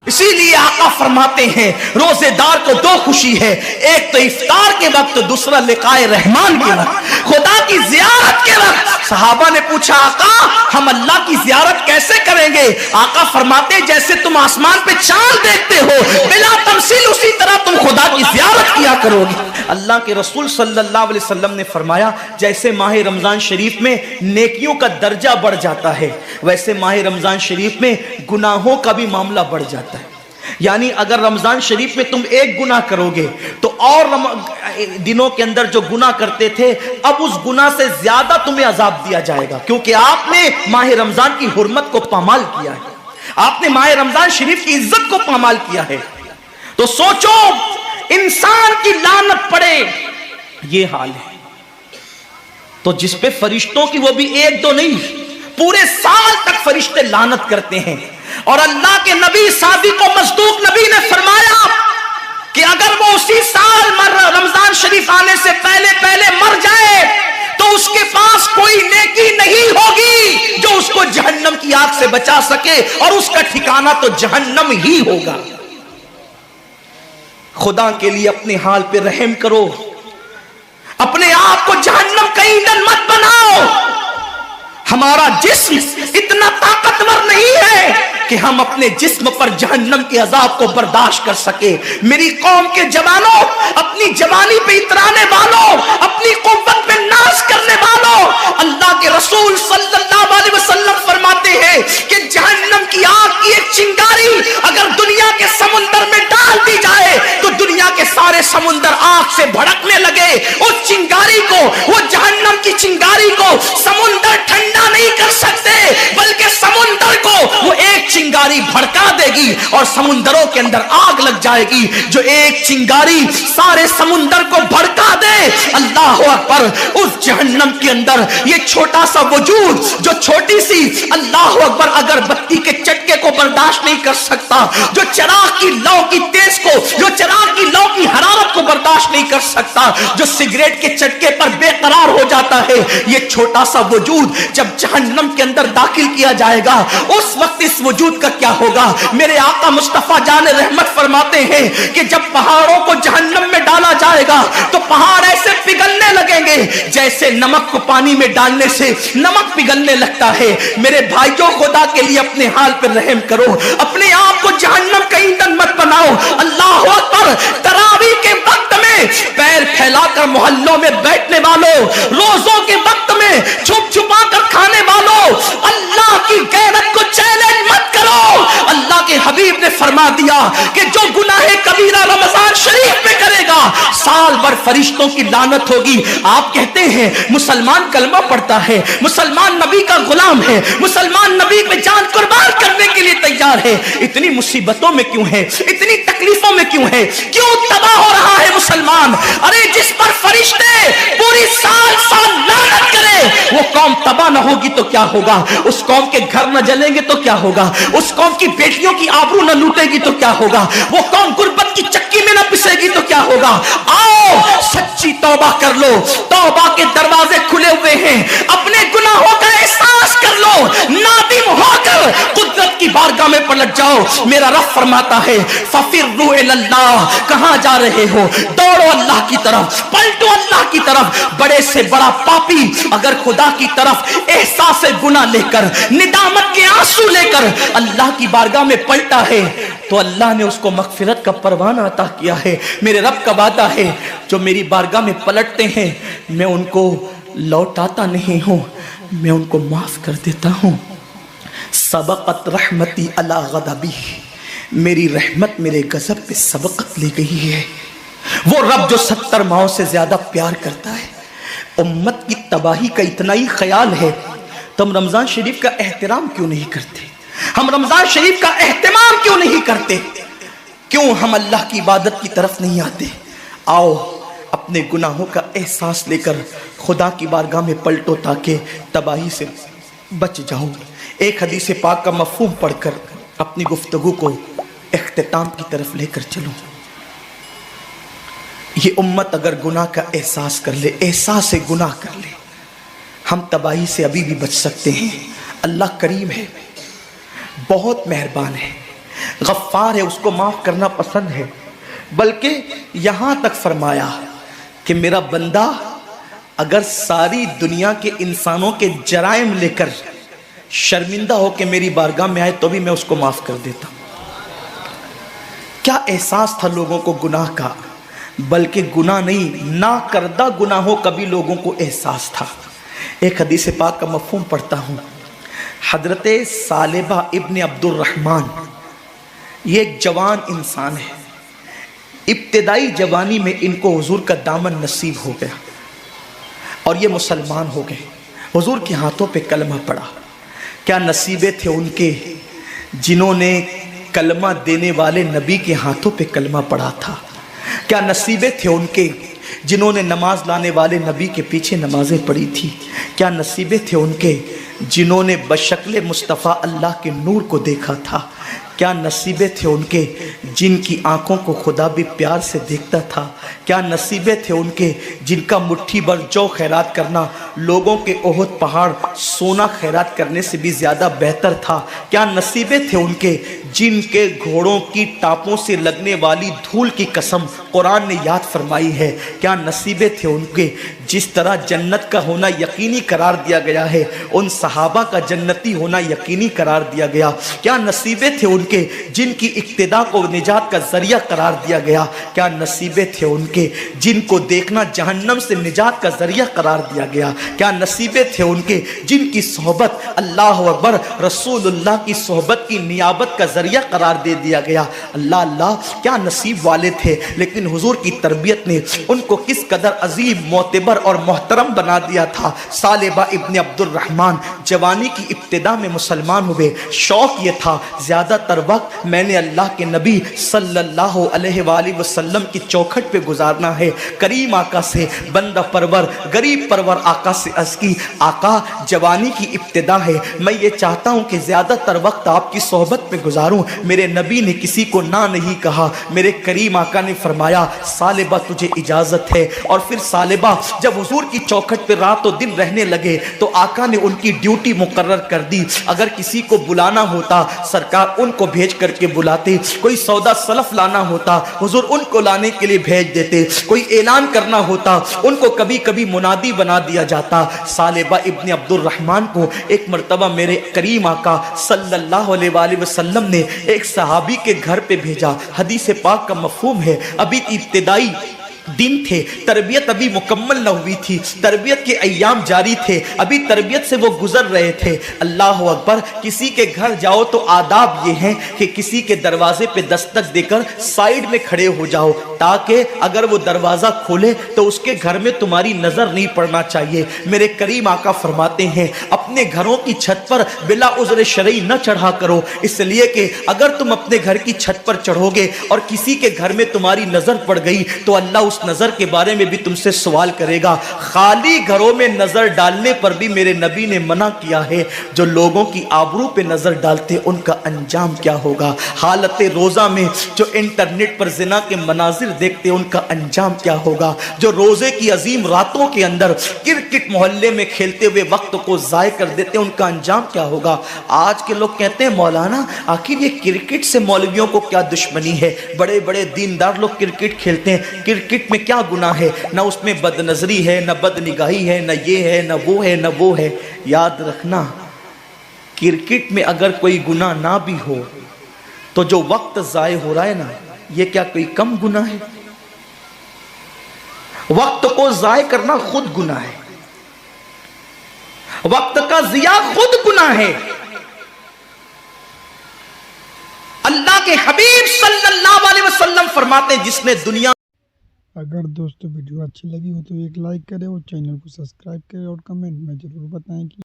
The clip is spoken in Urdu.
اسی لیے آقا فرماتے ہیں روزے دار کو دو خوشی ہے، ایک تو افطار کے وقت، دوسرا لقائے رحمان کے وقت، خدا کی زیارت کے وقت۔ صحابہ نے پوچھا آقا ہم اللہ کی زیارت کیسے کریں گے؟ آقا فرماتے جیسے تم آسمان پہ چاند دیکھتے ہو بلا تمثیل، اسی طرح تم خدا کی زیارت کیا کرو گے۔ اللہ کے رسول صلی اللہ علیہ وسلم نے فرمایا جیسے ماہ رمضان شریف میں نیکیوں کا درجہ بڑھ جاتا ہے، ویسے ماہ رمضان شریف میں گناہوں کا بھی معاملہ بڑھ جاتا ہے۔ یعنی اگر رمضان شریف میں تم ایک گناہ کرو گے تو اور دنوں کے اندر جو گناہ کرتے تھے اب اس گناہ سے زیادہ تمہیں عذاب دیا جائے گا، کیونکہ آپ نے ماہ رمضان کی حرمت کو پامال کیا ہے، آپ نے ماہ رمضان شریف کی عزت کو پامال کیا ہے۔ تو سوچو انسان کی لعنت پڑے، یہ حال ہے تو جس پہ فرشتوں کی وہ بھی ایک دو نہیں، پورے سال تک فرشتے لعنت کرتے ہیں۔ اور اللہ کے نبی صادق و مصدوق نبی نے فرمایا کہ اگر وہ اسی سال رمضان شریف آنے سے پہلے مر جائے تو اس کے پاس کوئی نیکی نہیں ہوگی جو اس کو جہنم کی آگ سے بچا سکے، اور اس کا ٹھکانہ تو جہنم ہی ہوگا۔ خدا کے لیے اپنے حال پہ رحم کرو، اپنے آپ کو جہنم کا ایندھن مت بناؤ۔ ہمارا جسم اتنا طاقتور نہیں ہے کہ ہم اپنے جسم پر جہنم کے عذاب کو برداشت کر سکے۔ میری قوم کے جوانوں، اپنی جوانی پہ اترانے والوں، اپنی قوت پہ ناز کرنے والوں، اللہ کے رسول صلی اللہ علیہ وسلم فرماتے ہیں کہ جہنم کی آگ کی ایک چنگاری اگر دنیا کے سمندر میں ڈال دی جائے تو دنیا کے سارے سمندر آگ سے بھڑکنے لگے۔ اس چنگاری کو، وہ جہنم کی چنگاری کو سمندر ٹھنڈا نہیں کر سکتے، بلکہ سمندر کو وہ ایک چنگاری بھڑکا دے گی اور سمندروں کے اندر آگ لگ جائے گی۔ جو ایک چنگاری سارے سمندر کو بھڑکا دے، اللہ اکبر، اس جہنم کے اندر یہ چھوٹا سا وجود جو چھوٹی سی، اللہ اکبر، اگر بتی کے چٹکے کو برداشت نہیں کر سکتا، جو چراغ کی لو کی تیز کو، جو چراغ کی لو کی حرارت کو برداشت نہیں کر سکتا، جو سگریٹ کے چٹکے پر بے قرار ہو جاتا ہے، یہ چھوٹا سا وجود جب جہنم کے اندر داخل کیا جائے گا اس وقت اس وجود کا کیا ہوگا؟ میرے آقا مصطفیٰ جان رحمت فرماتے ہیں کہ جب پہاڑوں کو جہنم میں ڈالا جائے گا تو پہاڑ ایسے پگھلنے لگیں گے جیسے نمک کو پانی میں ڈالنے سے نمک پگھلنے لگتا ہے۔ میرے بھائیوں، خدا کے لیے اپنے حال پر رحم کرو، اپنے آپ کو جہنم کا ایندھن مت بناؤ۔ اللہ اکبر، تراویح کے وقت میں پیر پھیلا کر محلوں میں بیٹھنے والوں، روزوں کے وقت میں چھپ چھپا کر کھانے والوں، اللہ کی غیرت کو چیلنج مت کرو۔ اللہ کے حبیب نے فرما دیا کہ جو گناہ کبیرہ رمضان شریف میں کرے گا سال بھر فرشتوں کی لعنت ہوگی۔ آپ کہتے ہیں مسلمان کلمہ پڑھتا ہے، مسلمان نبی کا غلام ہے، مسلمان نبی پہ جان قربان کرنے کے لیے تیار ہے، اتنی مصیبتوں میں کیوں ہے، اتنی تکلیفوں میں کیوں ہے، کیوں تباہ ہو رہا ہے مسلمان؟ ارے جس پر فرشتے پوری سال لعنت کرے وہ قوم تباہ نہ ہوگی تو کیا ہوگا؟ اس قوم کے گھر نہ جلیں گے تو کیا ہوگا؟ اس قوم کی بیٹیوں کی آبرو نہ لوٹے گی تو کیا ہوگا؟ وہ قوم غربت کی چکی میں نہ پسے گی تو کیا ہوگا؟ آؤ سچی توبہ کر لو، توبہ کے دروازے کھلے ہوئے ہیں، اپنے گناہوں کا احساس کر لو، نادم ہو کر قدرت کی بارگاہ میں پلٹ جاؤ۔ میرا رب فرماتا ہے فَفِرُّوا إِلَى اللَّهِ، کہاں جا رہے ہو؟ دوڑو اللہ کی طرف، پلٹو اللہ کی طرف۔ بڑے سے بڑا پاپی اگر خدا کی طرف احساس گناہ لے کر، ندامت کے آنسو لے کر اللہ کی بارگاہ میں پلٹا ہے تو اللہ نے اس کو مغفرت کا پروانہ عطا کیا ہے۔ میرے رب کا وعدہ ہے جو میری بارگاہ میں پلٹتے ہیں میں ان کو لوٹاتا نہیں ہوں، میں ان کو معاف کر دیتا ہوں۔ سبقت رحمتی علی غضبی، میری رحمت میرے غضب پہ سبقت لے گئی ہے۔ وہ رب جو 70 ماؤں سے زیادہ پیار کرتا ہے، امت کی تباہی کا اتنا ہی خیال ہے، تم رمضان شریف کا احترام کیوں نہیں کرتے؟ ہم رمضان شریف کا اہتمام کیوں نہیں کرتے؟ کیوں ہم اللہ کی عبادت کی طرف نہیں آتے؟ آؤ اپنے گناہوں کا احساس لے کر خدا کی بارگاہ میں پلٹو تاکہ تباہی سے بچ جاؤ۔ ایک حدیث پاک کا مفہوم پڑھ کر اپنی گفتگو کو اختتام کی طرف لے کر چلو۔ یہ امت اگر گناہ کا احساس کر لے، احساس گناہ کر لے، ہم تباہی سے ابھی بھی بچ سکتے ہیں۔ اللہ کریم ہے، بہت مہربان ہے۔ غفار ہے، اس کو معاف کرنا پسند ہے، بلکہ یہاں تک فرمایا کہ میرا بندہ اگر ساری دنیا کے انسانوں کے جرائم لے کر شرمندہ ہو کے میری بارگاہ میں آئے تو بھی میں اس کو معاف کر دیتا ہوں۔ کیا احساس تھا لوگوں کو گناہ کا، بلکہ گناہ نہیں، نہ کردہ گناہوں کا بھی لوگوں کو احساس تھا۔ ایک حدیث پاک کا مفہوم پڑھتا ہوں۔ حضرت ثعلبہ ابن عبد الرحمن، یہ ایک جوان انسان ہے، ابتدائی جوانی میں ان کو حضور کا دامن نصیب ہو گیا اور یہ مسلمان ہو گئے، حضور کے ہاتھوں پہ کلمہ پڑا۔ کیا نصیبے تھے ان کے جنہوں نے کلمہ دینے والے نبی کے ہاتھوں پہ کلمہ پڑا تھا، کیا نصیبے تھے ان کے جنہوں نے نماز لانے والے نبی کے پیچھے نمازیں پڑھی تھی، کیا نصیبے تھے ان کے جنہوں نے بشکل مصطفیٰ اللہ کے نور کو دیکھا تھا، کیا نصیبے تھے ان کے جن کی آنکھوں کو خدا بھی پیار سے دیکھتا تھا، کیا نصیبے تھے ان کے جن کا مٹھی بھر جو خیرات کرنا لوگوں کے احد پہاڑ سونا خیرات کرنے سے بھی زیادہ بہتر تھا، کیا نصیبے تھے ان کے جن کے گھوڑوں کی ٹاپوں سے لگنے والی دھول کی قسم قرآن نے یاد فرمائی ہے، کیا نصیبے تھے ان کے جس طرح جنت کا ہونا یقینی قرار دیا گیا ہے ان صحابہ کا جنتی ہونا یقینی قرار دیا گیا، کیا نصیبے تھے ان کے جن کی اقتداء کو نجات کا ذریعہ قرار دیا گیا، کیا نصیبے تھے ان کے جن کو دیکھنا جہنم سے نجات کا ذریعہ قرار دیا گیا، کیا نصیبے تھے ان کے جن کی صحبت اللہ اکبر رسول اللہ کی صحبت کی نیابت کا ذریعہ قرار دے دیا گیا۔ اللہ اللہ کیا نصیب والے تھے، لیکن حضور کی تربیت نے ان کو کس قدر عظیم معتبر اور محترم بنا دیا تھا۔ ثعلبہ ابن عبد الرحمن جوانی کی ابتدا میں مسلمان ہوئے، شوق یہ تھا زیادہ تر وقت میں نے اللہ کے نبی صلی اللہ علیہ وآلہ وسلم کی چوکھٹ پہ گزارنا ہے۔ کریم آقا سے بندہ پرور غریب پرور آقا سے عرض کی، آقا جوانی کی ابتدا ہے، میں یہ چاہتا ہوں کہ زیادہ تر وقت آپ کی صحبت میں گزاروں۔ میرے نبی نے کسی کو نہ نہیں کہا، میرے کریم آقا نے فرمایا ثعلبہ تجھے اجازت ہے۔ اور پھر ثعلبہ جب حضور کی چوکھٹ پہ رات و دن رہنے لگے تو آقا نے ان کی ڈیوٹی مقرر کر دی، اگر کسی کو بلانا ہوتا سرکار ان کو بھیج کر کے بلاتے، کوئی سودا سلف لانا ہوتا حضور ان کو لانے کے لیے بھیج دیتے، کوئی اعلان کرنا ہوتا ان کو کبھی کبھی منادی بنا دیا جاتا۔ ثعلبہ ابن عبد الرحمن کو ایک مرتبہ میرے کریم آقا صلی اللہ علیہ وآلہ وسلم نے ایک صحابی کے گھر پہ بھیجا۔ حدیث پاک کا مفہوم ہے ابھی ابتدائی دن تھے، تربیت ابھی مکمل نہ ہوئی تھی، تربیت کے ایام جاری تھے، ابھی تربیت سے وہ گزر رہے تھے۔ اللہ اکبر، کسی کے گھر جاؤ تو آداب یہ ہیں کہ کسی کے دروازے پہ دستک دے کر سائیڈ میں کھڑے ہو جاؤ، تاکہ اگر وہ دروازہ کھولے تو اس کے گھر میں تمہاری نظر نہیں پڑنا چاہیے۔ میرے کریم آقا فرماتے ہیں اپنے گھروں کی چھت پر بلا عذر شرعی نہ چڑھا کرو، اس لیے کہ اگر تم اپنے گھر کی چھت پر چڑھو گے اور کسی کے گھر میں تمہاری نظر پڑ گئی تو اللہ اس نظر کے بارے میں بھی تم سے سوال کرے گا۔ خالی گھروں میں نظر ڈالنے پر بھی میرے نبی نے منع کیا ہے، جو لوگوں کی آبرو پہ نظر ڈالتے ان کا انجام کیا ہوگا۔ حالت روزہ میں جو انٹرنیٹ پر زنا کے مناظر دیکھتے ان کا انجام کیا ہوگا، جو روزے کی عظیم راتوں کے اندر کرکٹ محلے میں کھیلتے ہوئے وقت کو ضائع کر دیتے ان کا انجام کیا ہوگا۔ آج کے لوگ کہتے ہیں مولانا آخر یہ کرکٹ سے مولویوں کو کیا دشمنی ہے، بڑے بڑے دیندار لوگ کرکٹ کھیلتے ہیں، کرکٹ میں کیا گناہ ہے، نہ اس میں بد نظری ہے، نہ بد نگاہی ہے، نہ یہ ہے، نہ وہ ہے، نہ وہ ہے۔ یاد رکھنا کرکٹ میں اگر کوئی گناہ نہ بھی ہو تو جو وقت ضائع ہو رہا ہے نا یہ کیا کوئی کم گناہ ہے؟ وقت کو ضائع کرنا خود گناہ ہے، وقت کا ضیاع خود گناہ ہے۔ اللہ کے حبیب صلی اللہ علیہ وسلم فرماتے ہیں جس نے دنیا اگر دوستو ویڈیو اچھی لگی ہو تو ایک لائک کریں اور چینل کو سبسکرائب کریں اور کمنٹ میں ضرور بتائیں کہ